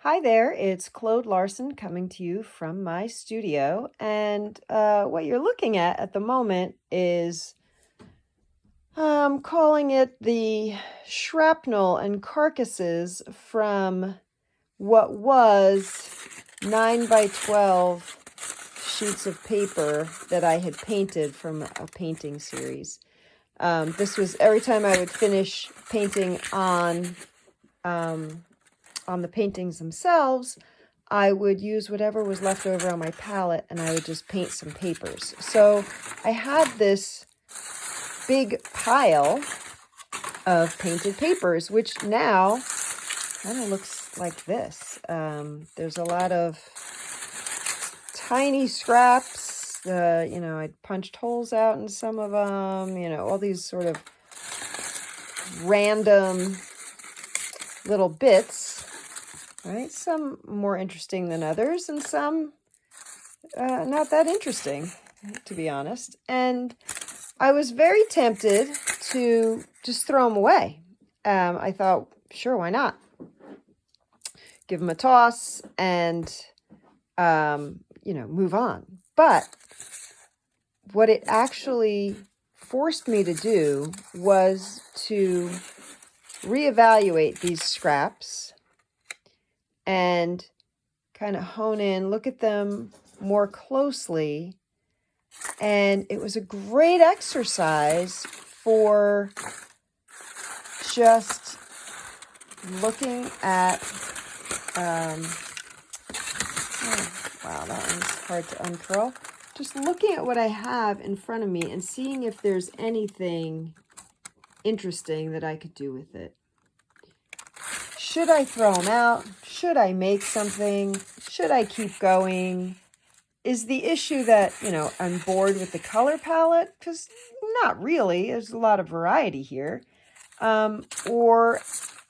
Hi there, it's Claude Larson coming to you from my studio. And what you're looking at the moment is calling it the shrapnel and carcasses from what was 9 by 12 sheets of paper that I had painted from a painting series. This was every time I would finish painting on the paintings themselves, I would use whatever was left over on my palette and I would just paint some papers. So I had this big pile of painted papers, which now kind of looks like this. There's a lot of tiny scraps. I'd punched holes out in some of them, all these sort of random little bits. Right, some more interesting than others, and some not that interesting, to be honest. And I was very tempted to just throw them away. I thought, sure, why not? Give them a toss and, move on. But what it actually forced me to do was to reevaluate these scraps and kind of hone in, look at them more closely. And it was a great exercise for just looking at, wow, that one's hard to uncurl. Just looking at what I have in front of me and seeing if there's anything interesting that I could do with it. Should I throw them out? Should I make something? Should I keep going? Is the issue that, I'm bored with the color palette? Because not really. There's a lot of variety here. Or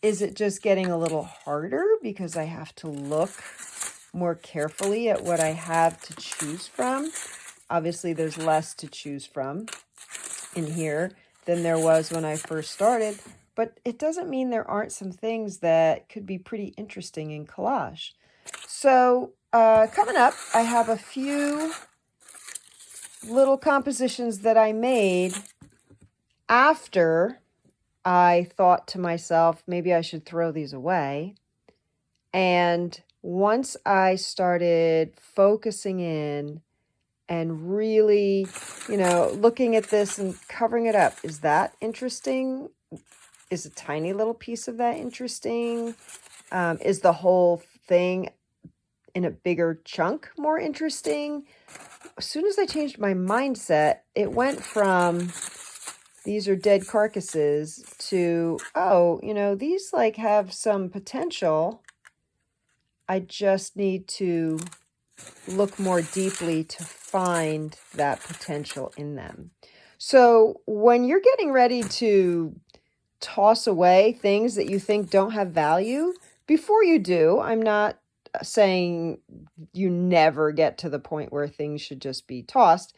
is it just getting a little harder because I have to look more carefully at what I have to choose from? Obviously, there's less to choose from in here than there was when I first started. But it doesn't mean there aren't some things that could be pretty interesting in collage. So coming up, I have a few little compositions that I made after I thought to myself, maybe I should throw these away. And once I started focusing in and really, looking at this and covering it up, is that interesting? Is a tiny little piece of that interesting? Is the whole thing in a bigger chunk more interesting? As soon as I changed my mindset, it went from these are dead carcasses to, these have some potential. I just need to look more deeply to find that potential in them. So when you're getting ready to toss away things that you think don't have value, before you do, I'm not saying you never get to the point where things should just be tossed,